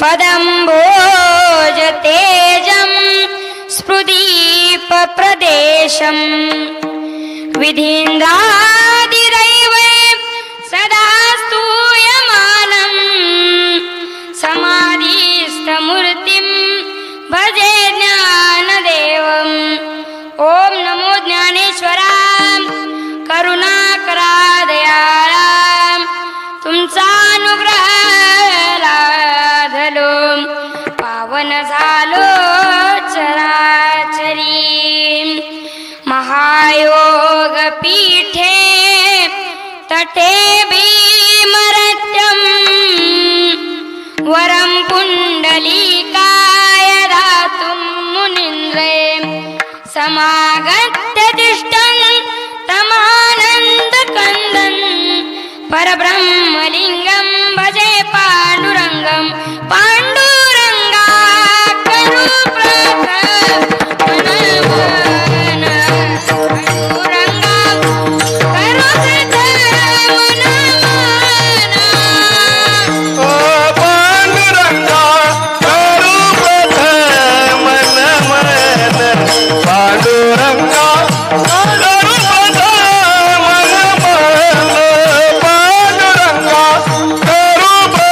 पदम्भोज तेजं स्फुदीप प्रदेशं विधीन्द्रादिरैव सदा स्तूयमानं समाधिस्थमूर्तिं भजे ज्ञानदेवम्। ओम नमो ज्ञानेश्वराय करुणाकरा दयाळा तुमचा अनुग्रह लाधलो पावन झालो चराचरी। महायोग पीठे तटे भीमरत्यं वरं पुंडलीकाय दातुं मुनीन्द्रे समागत्य तिष्ठन् तमानन्दकन्दन् परब्रह्मलिङ्गं भजे पाण्डुरङ्गं पाण्डुरङ्गा करो प्रथमनमन पाण्डुरङ्गा करो प्रथमनमन ओ पांडुरंगा करू प्रथमनमन पांडुरंगा करू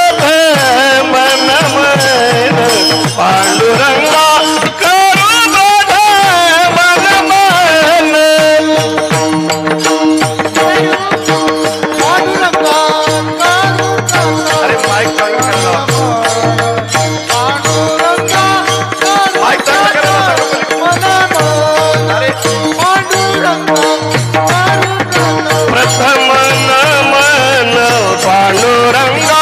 प्रथमनमन पांडुरंगा करू प्रथमनमन पांडुरंगा करू प्रथमनमन अरे माइक चालू कर लो माइक चालू कर लो अरे प्रथम नमन पांडुरंगा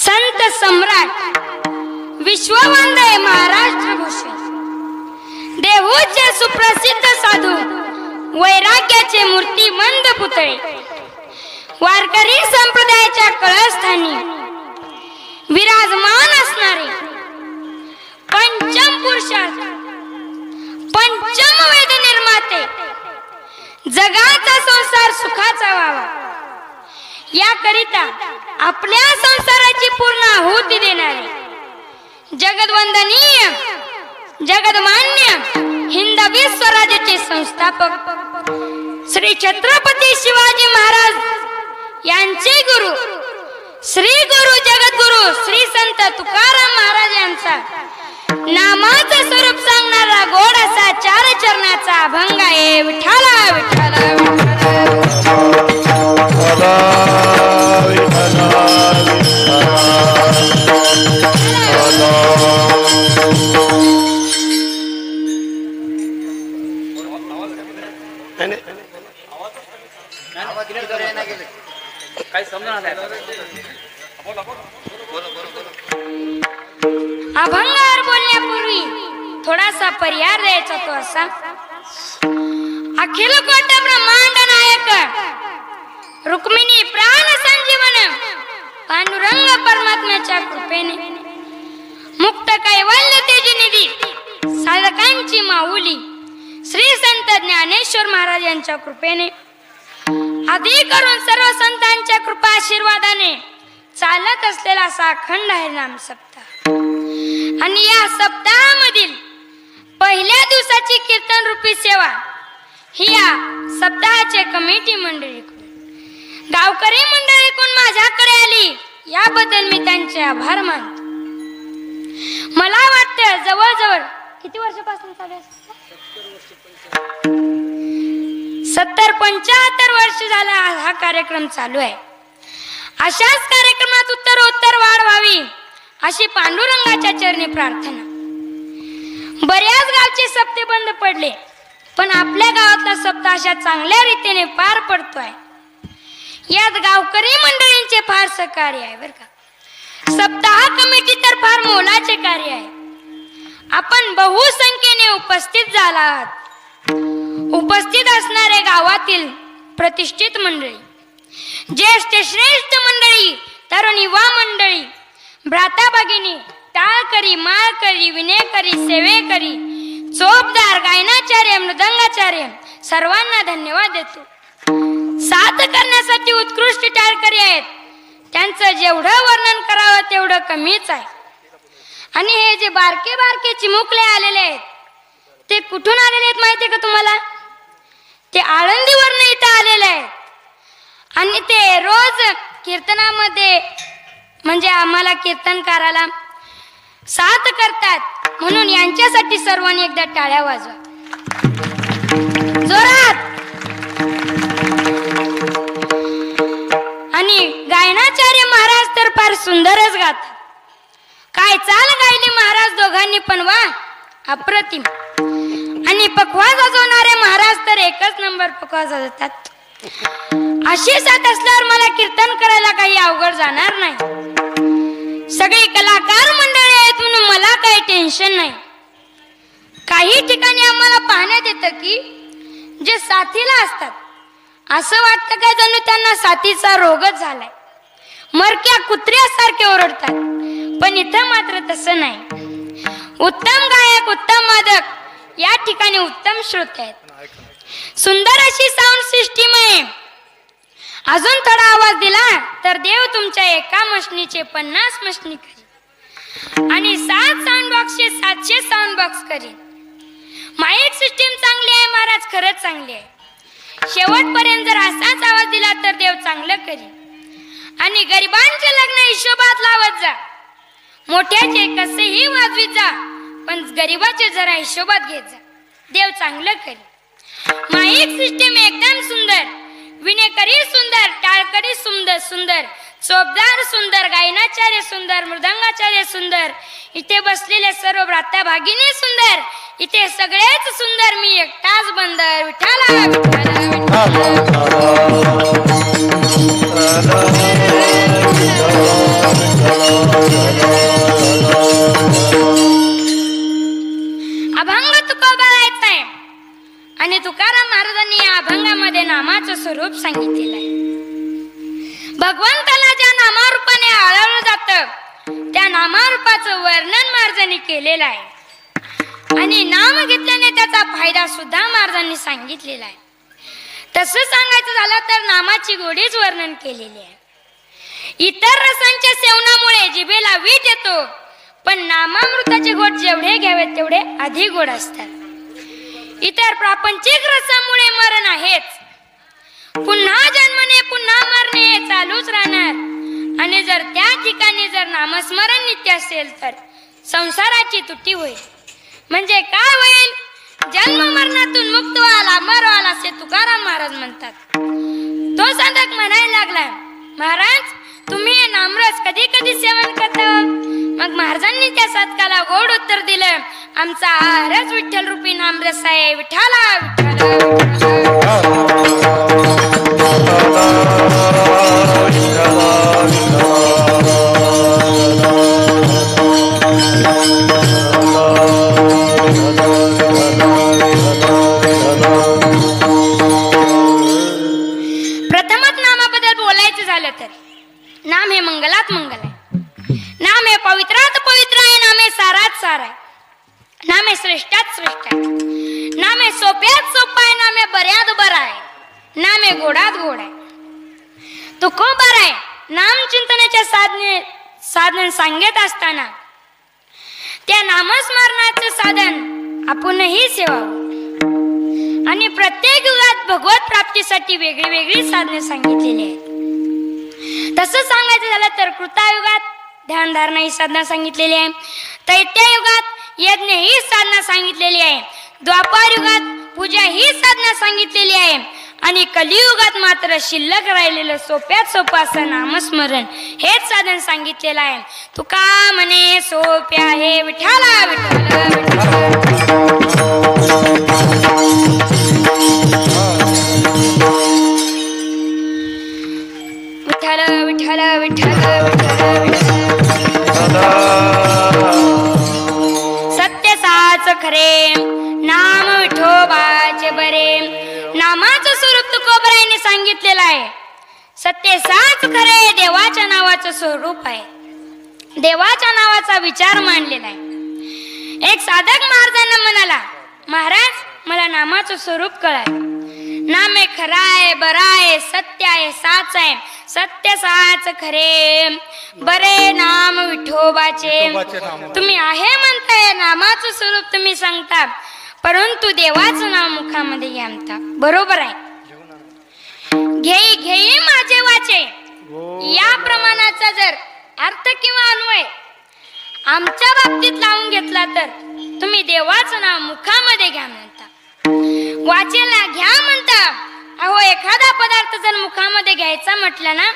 संत सम्राट विश्ववंदय महाराष्ट्र भूषण देहूचे सुप्रसिद्ध साधू वैराग्याचे मूर्तिमंत पुतळे वारकरी संप्रदायाच्या कळस्थानी विराजमान असणारे पंचम पुरुषार्थ पंचम वेद निर्माते जगाचा संसार सुखाचा व्हावा याकरिता आपल्या संसाराची पूर्ण आहुती देणारे जगद्वंदनीय जगदमान्य हिंदवी स्वराज्याचे संस्थापक श्री छत्रपती शिवाजी महाराज यांचे गुरु श्री गुरु जगद्गुरु श्री संत तुकाराम महाराज यांचा नामाचं स्वरूप सांगणारा गोड असा चार चरणाचा अभंग आहे. विठ्ठला विठ्ठला अभंगावर बोलण्यापूर्वी थोडासा पर्याय द्यायचा तो असा. अखिल कोट ब्रह्मांड नायक रुक्मिणी प्राण संजीवन पांडुरंग परमात्म्याच्या कृपेने मुक्त कैवल्य तेजनिधी साधकांची माऊली श्री संत ज्ञानेश्वर महाराज यांच्या कृपेने आधी करून सर्व संतांच्या कृपा आशीर्वादाने चालत असलेला असा अखंड हरिनाम सप्ताह आणि या सप्ताहामधील पहिल्या दिवसाची कीर्तन रूपी सेवा ही या सप्ताहाचे कमिटी मंडळीकडून गावकरी मंडळीकडून माझ्याकडे आली याबद्दल मी त्यांचे आभार मानतो. मला वाटतं जवळजवळ किती वर्षापासून चालू आहे? 70-75 वर्ष झाला हा कार्यक्रम चालू आहे. अशाच कार्यक्रमात उत्तर वाढ व्हावी अशी पांडुरंगाच्या चरणी प्रार्थना. बऱ्याच गावचे सप्ते बंद पडले पण आपल्या गावातला सप्ताह अशा चांगल्या रीतीने पार पडतोय यात गावकरी मंडळींचे फार सहकार्य आहे बरं का. सप्ताह कमिटी तर फार मोलाचे कार्य आहे. आपण बहुसंख्येने उपस्थित झालात. उपस्थित असणारे गावातील प्रतिष्ठित मंडळी, ज्येष्ठ श्रेष्ठ मंडळी, तरुण युवा मंडळी, भ्राता भगिनी, टाळकरी, माळकरी, विनेकरी, सेवेकरी, चोपदार, गायनाचार्य, मृदंगाचार्य सर्वांना धन्यवाद देतो. साथ करण्यासाठी उत्कृष्ट टाळकरी आहेत. त्यांचं जेवढं वर्णन करावं तेवढं कमीच आहे. आणि हे जे बारके बारके चिमुकले आलेले आहेत ते कुठून आलेले आहेत माहितीये का तुम्हाला? ते आळंदीवरनं इथं आलेले आहेत आणि ते रोज कीर्तनामध्ये म्हणजे आम्हाला कीर्तनकाराला साथ करतात म्हणून यांच्यासाठी सर्वांनी एकदा टाळ्या वाजवा जोरात. आणि गायनाचार्य महाराज तर फार सुंदरच गातात. काय चाल गायली महाराज दोघांनी पण वा अप्रतिम. आणि पखवाज वाजवणारे महाराज तर एकच नंबर पखवाज वाजवतात. अशी साथ असल्यावर मला कीर्तन करायला काही अवघड जाणार नाही. सगळे कलाकार मंडळी आहेत म्हणून मला काही टेन्शन नाही. काही ठिकाणी आम्हाला पाहण्यात येतं की जे साथीला असतात असं वाटतं काय जणू त्यांना साथीचा रोगच झालाय, मरक्या कुत्र्यासारखे ओरडतात. पण इथं मात्र तसं नाही. उत्तम गायक, उत्तम वादक, या ठिकाणी उत्तम श्रोते आहेत. सुंदर अशी साऊंड सिस्टीम आहे. अजून थोडा आवाज दिला तर देव तुमच्या एका मशनीचे 50 मशनी करेल आणि 7 साऊंड बॉक्सचे 700 साऊंड बॉक्स करेल. माईक सिस्टीम चांगली आहे महाराज, खरंच चांगली आहे. शेवटपर्यंत जर असाच आवाज दिला तर देव चांगलं करेल. आणि गरिबांचे लग्न हिशोबात लावत जा, मोठ्याचे कसेही वाजवीत जा, पण गरीबाचे जरा हिशोबात घेत जा, देव चांगलं करेल. माईक सिस्टीम एकदम सुंदर, विनेकरी सुंदर, टाळकरी सुंदर सुंदर, चोपदार सुंदर, गायनाचार्य सुंदर, मृदंगाचार्य सुंदर, इथे बसलेले सर्व भ्राता भागिनी सुंदर, इथे सगळेच सुंदर, मी एकटाच बंदर. विठ्ठला अभंग तुकोबारायचा आहे. आणि तुकाराम महाराजांनी या अभंगामध्ये नामाचं स्वरूप सांगितलेलं आहे. भगवंताला ज्या नामारूपाने आळवलं जातं त्या नामारूपाचं वर्णन महाराजांनी केलेलं आहे आणि नाम घेतल्याने त्याचा फायदा सुद्धा महाराजांनी सांगितलेला आहे. तसं सांगायचं झालं तर नामाची गोडीच वर्णन केलेली आहे. इतर रसांच्या सेवनामुळे जिभेला वीट येतो, पण नामामृताचे गोड जेवढे घ्यावेत तेवढे अधिक गोड असतात. इतर प्रापंचिक रसामुळे मरण आहेच, पुन्हा जन्मने पुन्हा मरणे हे चालूच राहणार आणि जर त्या ठिकाणी जर नामस्मरण नित्य असेल तर संसाराची तुटी होईल. म्हणजे काय होईल? जन्म मरणातून मुक्त व्हाल, अमर व्हाल असे तुकाराम महाराज म्हणतात. तो साधक म्हणायला लागला, महाराज तुम्ही हे नामरस कधी कधी सेवन करता? मग महाराजांनी त्या साधकाला गोड उत्तर दिलं, आमचा आहारच विठ्ठल रूपी नामरस आहे. विठ्ठला प्रथमच नामाबद्दल बोलायचं झालं तर नाम हे मंगलात मंगल आहे. नाम हे पवित्रात पवित्र आहे. नाम हे सारात सार आहे. नाम हे श्रेष्ठात श्रेष्ठ आहे. नाम हे सोप्यात सोपा आहे. नाम हे बऱ्यात बरं आहे. नाम हे गोडात गोड आहे. तो खूप बरं आहे. नाम चिंतनाच्या साधन सांगत असताना त्या नामस्मरणाचे साधन आपणही सेवावं आणि प्रत्येक युगात भगवत प्राप्तीसाठी वेगळी वेगळी साधने सांगितलेली आहेत. तसं सांगायचं झालं तर कृतायुगात ध्यानधारणा ही साधना सांगितलेली आहे. त्रैत्या युगात यज्ञ ही साधना सांगितलेली आहे. द्वापार युगात पूजा ही साधना सांगितलेली आहे आणि कलियुगात मात्र शिल्लक राहिलेलं सोप्यात सोपं असं नामस्मरण हेच साधन सांगितलेलं आहे. तुका म्हणे सोप्या आहे विठ्ठला विठ्ठल विठ्ठल विठ्ठल विठ्ठल विठ्ठल सत्य साच खरे नाम विठोबाचे बरे. नामाचं स्वरूप तुकोबरायाने सांगितलेलं आहे. सत्य साच खरे देवाच्या नावाचं स्वरूप आहे. देवाच्या नावाचा विचार मांडलेला आहे. एक साधक महाराजांना म्हणाला, महाराज मला नामाचं स्वरूप कळाय. नाम हे खरा आहे, बरा आहे, सत्य आहे, साच आहे. सत्य साच खरे बरे नाम विठोबाचे. तुम्ही आहे म्हणताय, नामाचं स्वरूप तुम्ही सांगता, परंतु देवाचं नाव मुखामध्ये घ्या म्हणता. बरोबर आहे. घेई घेई माझे वाचे या प्रमाणाचा जर अर्थ किंवा अन्वय आमच्या बाबतीत लावून घेतला तर तुम्ही देवाचं नाव मुखामध्ये घ्या म्हणता. वाचेला घ्या म्हणता. अहो एखादा पदार्थ जर मुखामध्ये घ्यायचा म्हटलं ना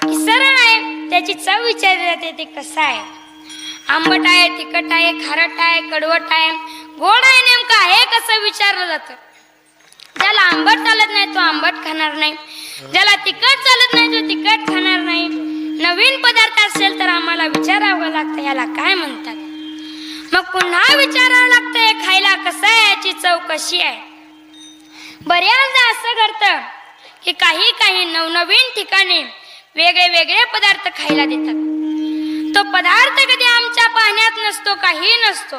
की सरळ आहे, त्याची चव विचारली जाते ते कसं आहे. आंबट आहे, तिखट आहे, खारट आहे, कडवट आहे, गोड आहे, नेमकं आहे कसं विचारलं जातं. ज्याला आंबट चालत नाही तो आंबट खाणार नाही, ज्याला तिखट चालत नाही तो तिखट खाणार नाही. नवीन पदार्थ असेल तर आम्हाला विचारावं लागतं याला काय म्हणतात. मग पुन्हा विचारावं लागतंय खायला कसं आहे, याची चव कशी आहे. बऱ्याचदा असं घडतं की काही काही नवनवीन ठिकाणी वेगळे वेगळे पदार्थ खायला देतात. तो पदार्थ कधी आमच्या पाहण्यात नसतो, काही नसतो.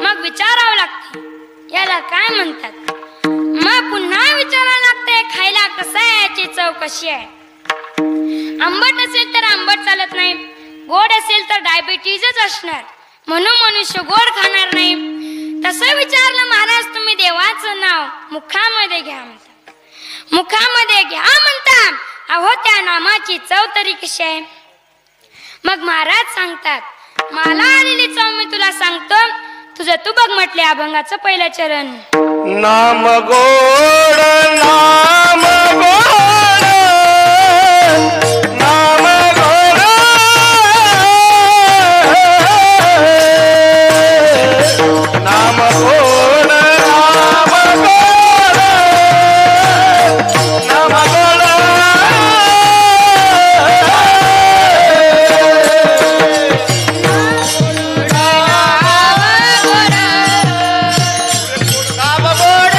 मग विचारावं लागतं याला काय म्हणतात. मग पुन्हा विचारावं लागतंय खायला कसं आहे, याची चव कशी आहे. आंबट असेल तर आंबट चालत नाही, गोड असेल तर डायबिटीजच असणार, म्हणून मनुष्य गोड खाणार नाही. तसं विचारलं महाराज तुम्ही देवाचं नाव मुखामध्ये घ्या म्हणता. मुखामध्ये घ्या म्हणता. अहो त्या नामाची चव तरी कशी आहे. मग महाराज सांगतात मला आलेली चव मी तुला सांगतो, तुझं तू बघ म्हटले अभंगाचं पहिलं चरण. नाम गोड नाम गोड नाम गोड नाम गोड नाम गोड नाम गोड नाम गोड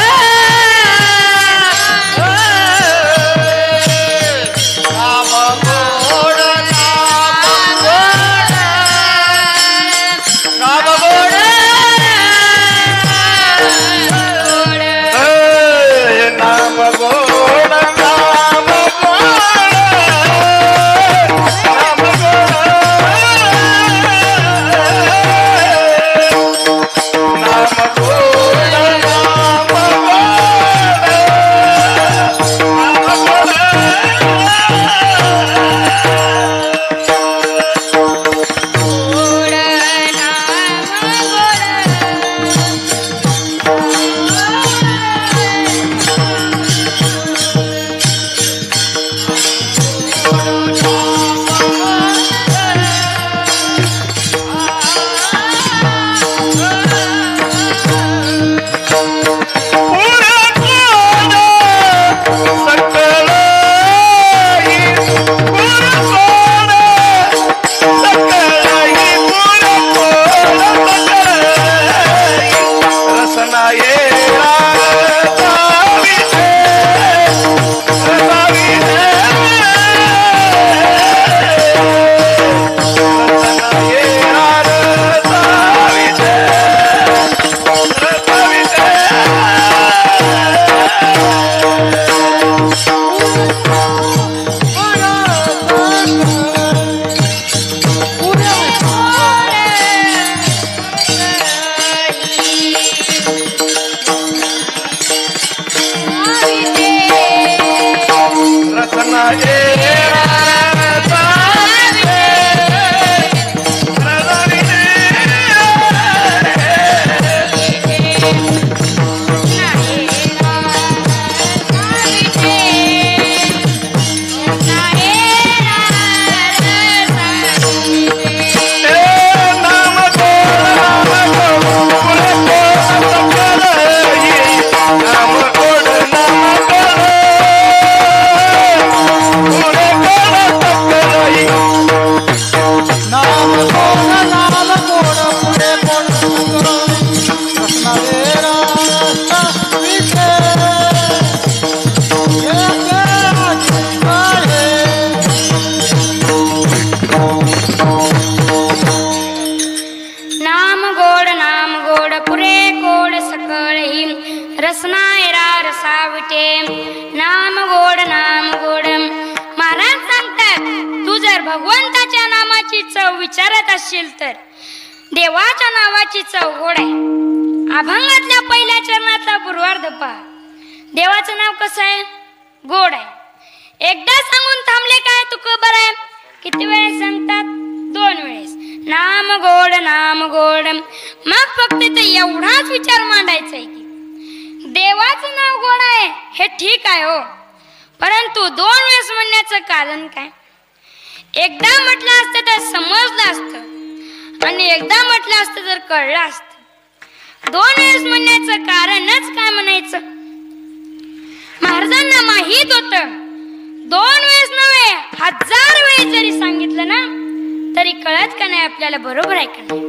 सकळही रसनायरा रसावटे नाम गोड महाराज सांगतात तू जर भगवंताच्या नामाची चव विचारत असशील तर देवाच्या नावाची चव गोड आहे. अभंगातल्या पहिल्या चरणाचा पूर्वार्ध पहा. देवाचं नाव कसं आहे? गोड आहे. एकदा सांगून थांबले काय तू खबर आहे? किती वेळेस सांगतात? 2 वेळेस. नाम गोड मग फक्त ते एवढाच विचार मांडायचा आहे की देवाचं नाव गोड आहे हे ठीक आहे हो, परंतु 2 वेळेस म्हणण्याचं कारण काय? एकदा म्हटलं असतं तर समजलं असतं आणि एकदा म्हटलं असतं तर कळलं असतं. 2 वेळेस म्हणण्याचं कारणच काय म्हणायचं? महाराजांना माहित होतं 2 वेळेस नव्हे 1000 वेळेस जरी सांगितलं ना तरी कळत का नाही आपल्याला, बरोबर आहे का नाही?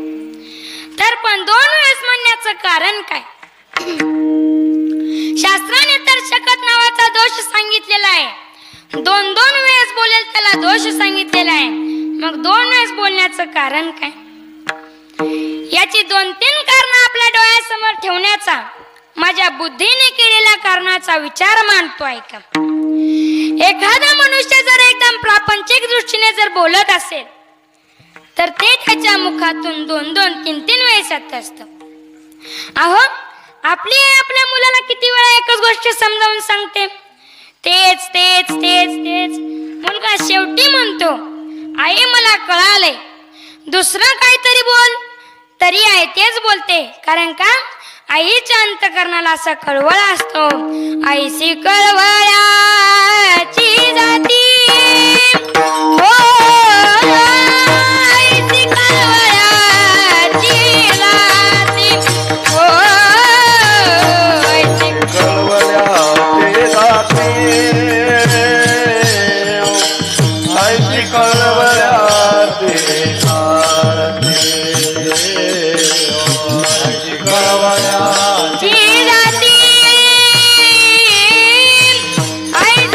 तर पण 2 वेळेस म्हणण्याचं कारण काय? शास्त्राने तर शकत नावाचा दोष सांगितलेला आहे. 2 वेळेस बोलेल त्याला दोष सांगितलेला आहे. मग 2 वेळेस बोलण्याचं कारण काय? याची 2-3 कारण आपल्या डोळ्यासमोर ठेवण्याचा माझ्या बुद्धीने केलेल्या कारणाचा विचार मांडतो आहे का? एखादा मनुष्य जर एकदम प्रापंचिक दृष्टीने जर बोलत असेल तर ते त्याच्या मुखातून 2-2, 3-3 वेळेस येत असतं. अहो आपली आई आपल्या मुलाला किती वेळा एकच गोष्ट समजावून सांगते, तेच तेच तेच तेच. मुलगा शेवटी म्हणतो आई मला कळालंय, दुसरं काहीतरी बोल तरी आई तेच बोलते. कारण का? आईच्या अंतकरणाला असा कळवळ असतो. आईची कळवळ्याची जाती हो, आईची कळवळ्याची जाती हो, आईची कळवळ्याची जाती, आईची कळवळ्याची जाती, आईची कळवळ्याची जाती, आईची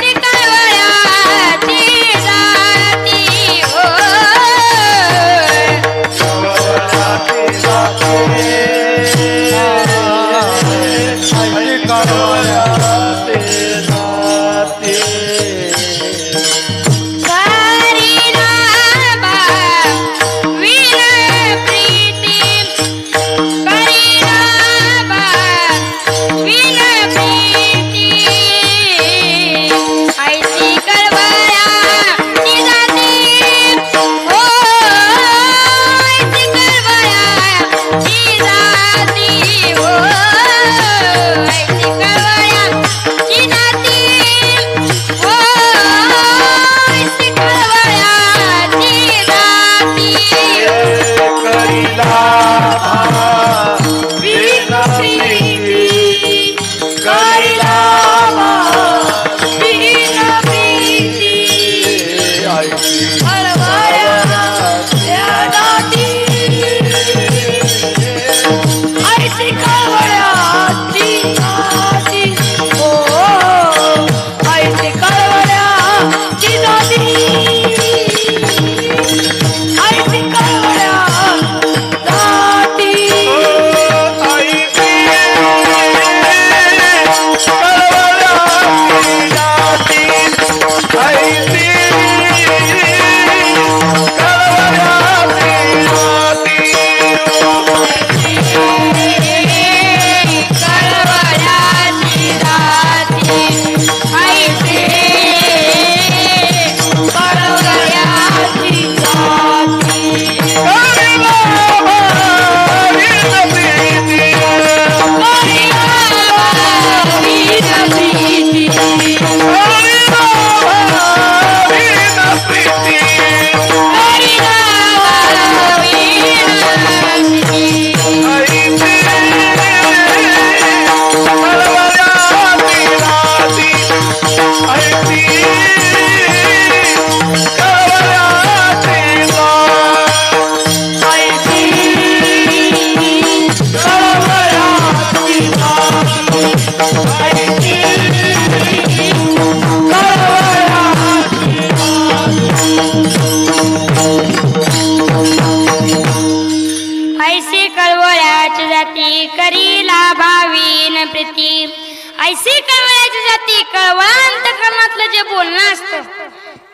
ऐशी कळवळ्याची जाती कळवळा अंतकरणातलं जे बोलणं असतं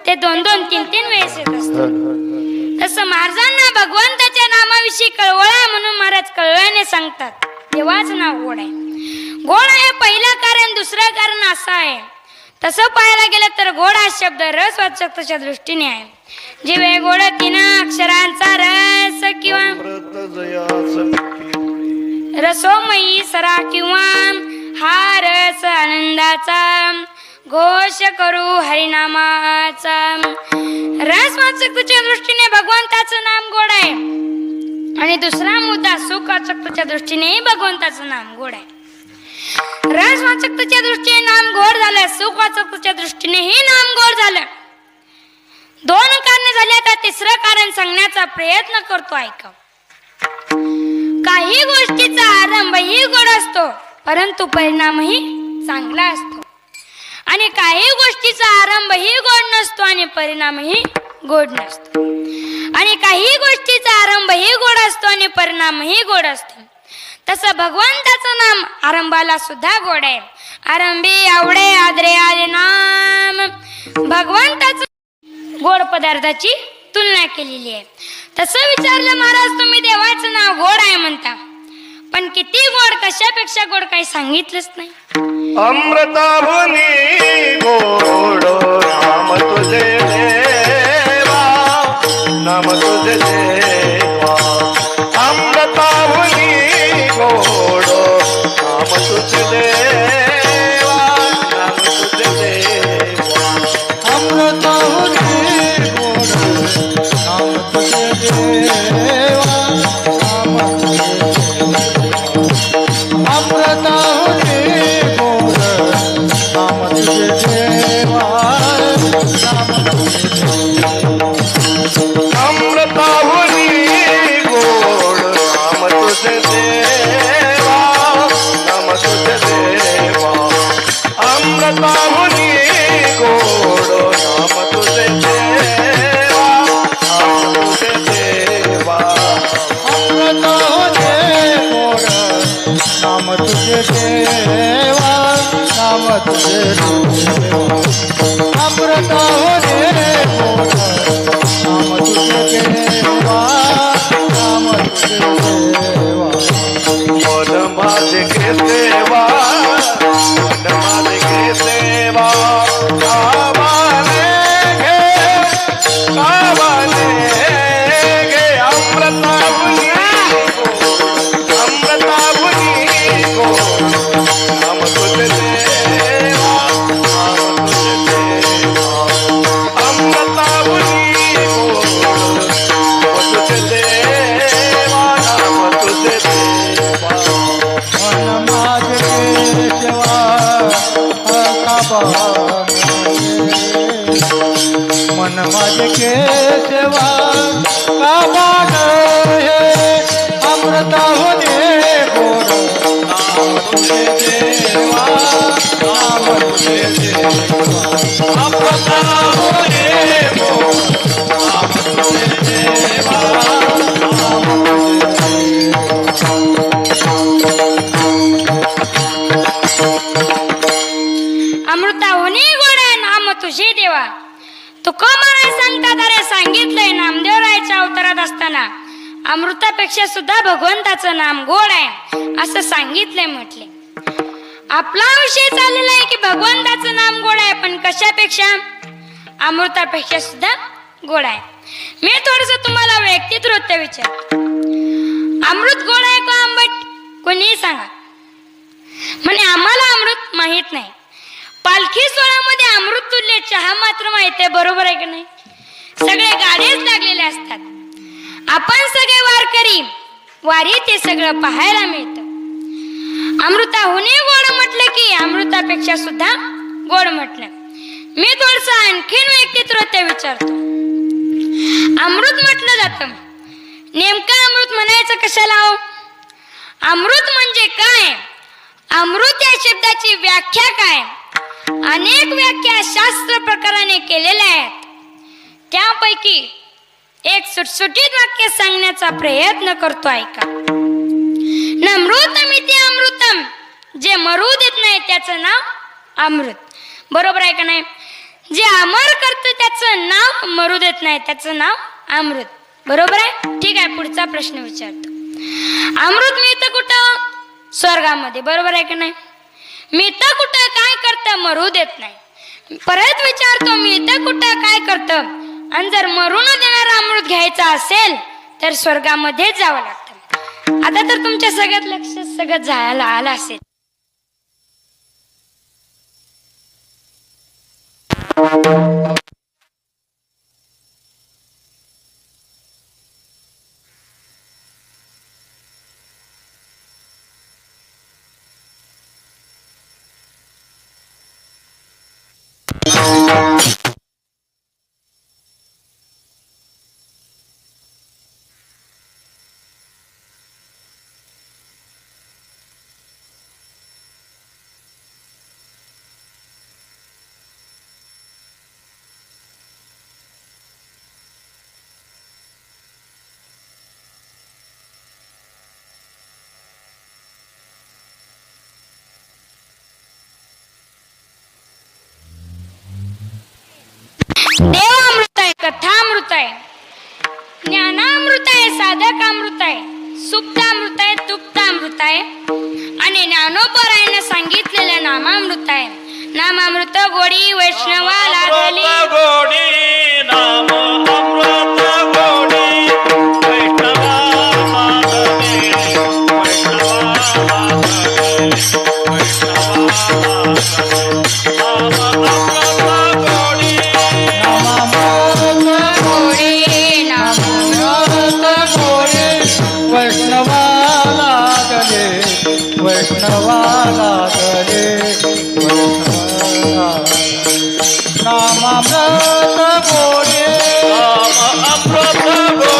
ते 2-2, 3-3 वेळेस येत असतं. तसं महाराजांना भगवंताच्या नामाविषयी कळवळा म्हणून महाराज कळवळ्याने सांगतात. देवाचं नाव गोड आहे. गोड आहे पहिलं कारण. दुसरं कारण असं आहे, तसं पाहायला गेलं तर गोड हा शब्द रसवाचकतेच्या दृष्टीने आहे. जीवे गोड 3 अक्षरांचा रस किंवा अमृत जयास रसोमयी सरा किंवा हा रस आनंदाचा घोष करू हरिनामाचा. रसवाचकतेच्या दृष्टीने भगवंताचं नाम गोड आहे आणि दुसरा मुद्दा सुखवाचकतेच्या दृष्टीनेही भगवंताचं नाम गोड आहे. रसवाचकतेच्या दृष्टीने नाम गोड झालं, सुखवाचकतेच्या दृष्टीनेही नाम गोड झालं. 2 कारणे झाली. आता तिसरं कारण सांगण्याचा प्रयत्न करतो, ऐका. काही गोष्टीचा आरंभही गोड असतो परंतु परिणामही चांगला असतो आणि काही गोष्टीचा आरंभही गोड नसतो आणि परिणामही गोड नसतो आणि काही गोष्टीचा आरंभही गोड असतो आणि परिणामही गोड असतो. तसं भगवंताचं नाम आरंभाला सुद्धा गोड आहे. आरंभी आवडे आदरे आले नाम. भगवंताचं गोड पदार्थाची तुलना केलेली आहे. तसं विचारलं महाराज, तुम्ही देवाचं नाव गोड आहे म्हणता, पण किती गोड, कशापेक्षा गोड काही सांगितलंच नाही. अमृताभुनी गोड नाम तुझे देवा, नाम तुझे देवा. अमृताभुनी गोड नाम तुझे देवा, नाम तुझे देवा. अमृताहुनी गोड नाम तुझे देवा, नाम तुझे देवा. अमृताहुनी गोड नाम तुझे देवा, नाम तुझे देवा. अमृताभुनी गोड नाम तुझे देवा, नाम तुझे देवा. अमृताभुनी गोड नाम तुझे देवा, नाम तुझे देवा. अमृताहुनी गोड नाम तुझे देवा, नाम तुझे देवा. अमृताहुनी गोड नाम तुझे देवा, नाम तुझे देवा. मन माझे के सेवा, मन माझे के सेवा. कामाने घे अमृताभुनी गोड, अमृताभुनी गोड नाम तुझे देवा, नाम तुझे देवा. अमृताभुनी गोड नाम तुझे देवा, नाम तुझे देवा. मन माझे केशवा मन माझे केशवा काबान हे. अमृताहुनी गोड नाम तुझे देवा, नाम तुझे देवा. अमृताहुनी गोड नाम तुझे देवा, नाम अमृताहुनी गोड नाम तुझे देवा. तुका महाराज सांगतात, अरे सांगितलंय नामदेवरायाच्या अवतारात असताना अमृतापेक्षा सुद्धा भगवंताचं नाम गोड आहे असं सांगितलंय म्हटले. आपला विषय चाललेला आहे की भगवंताचं नाम गोड आहे, पण कशापेक्षा? अमृतापेक्षा सुद्धा गोड आहे. मी थोडस तुम्हाला व्यक्तित्व विचार, अमृत गोड आहे का आंबट? कोणी सांगा. म्हणे आम्हाला अमृत माहित नाही. पालखी सोहळ्यामध्ये अमृत तुल्य चहा मात्र माहित आहे, बरोबर आहे की नाही? सगळे गाडीच लागलेले असतात. आपण सगळे वारकरी वारी ते सगळं पाहायला मिळतं. अमृताहुनी गोड म्हटलं की अमृतापेक्षा सुद्धा गोड म्हटलं. मी थोडस आणखीन व्यक्तित्व विचारतो. अमृत म्हटलं जातं, नेमकं अमृत म्हणायचं कशाला हो? अमृत म्हणजे काय? अमृत या शब्दाची व्याख्या काय? अनेक व्याख्या शास्त्र प्रकाराने केलेल्या आहेत. त्यापैकी एक सुटसुटीत वाक्य सांगण्याचा प्रयत्न करतो, ऐका. नमृतमिति अमृतम, जे मरू देत नाही नाही त्याचं नाव अमृत. बरोबर आहे का नाही? जे अमर करतं त्याचं नाव मरू देत नाही, त्याचं नाव अमृत. बरोबर आहे? ठीक आहे, पुढचा प्रश्न विचारतो. अमृत मिळतं कुठं? स्वर्गामध्ये. बरोबर आहे का नाही? मिळतं कुठं? काय करतं? मरू देत नाही. परत विचारतो, मिळतं कुठं? काय करतं? आणि जर मरू न देणारं अमृत घ्यायचं असेल तर स्वर्गामध्येच जावं लागतं. आता तर तुमच्या सगळ्यात लक्ष सगळं जायला आलं असेल. देवामृत आहे, कथामृत आहे, ज्ञानामृत आहे, साधकामृत आहे, सुप्तामृत आहे, तुप्तामृत आहे आणि ज्ञानोपरायण सांगितलेलं नामामृत आहे. नामामृत गोडी वैष्णवा लागली. गोडी नाम अमृत गोडी वैष्णवा लागली. वैष्णवा लागली. वैष्णवा लागले, वैष्णवा लागले, नामामृत गोडे, नाम अमृत गोडी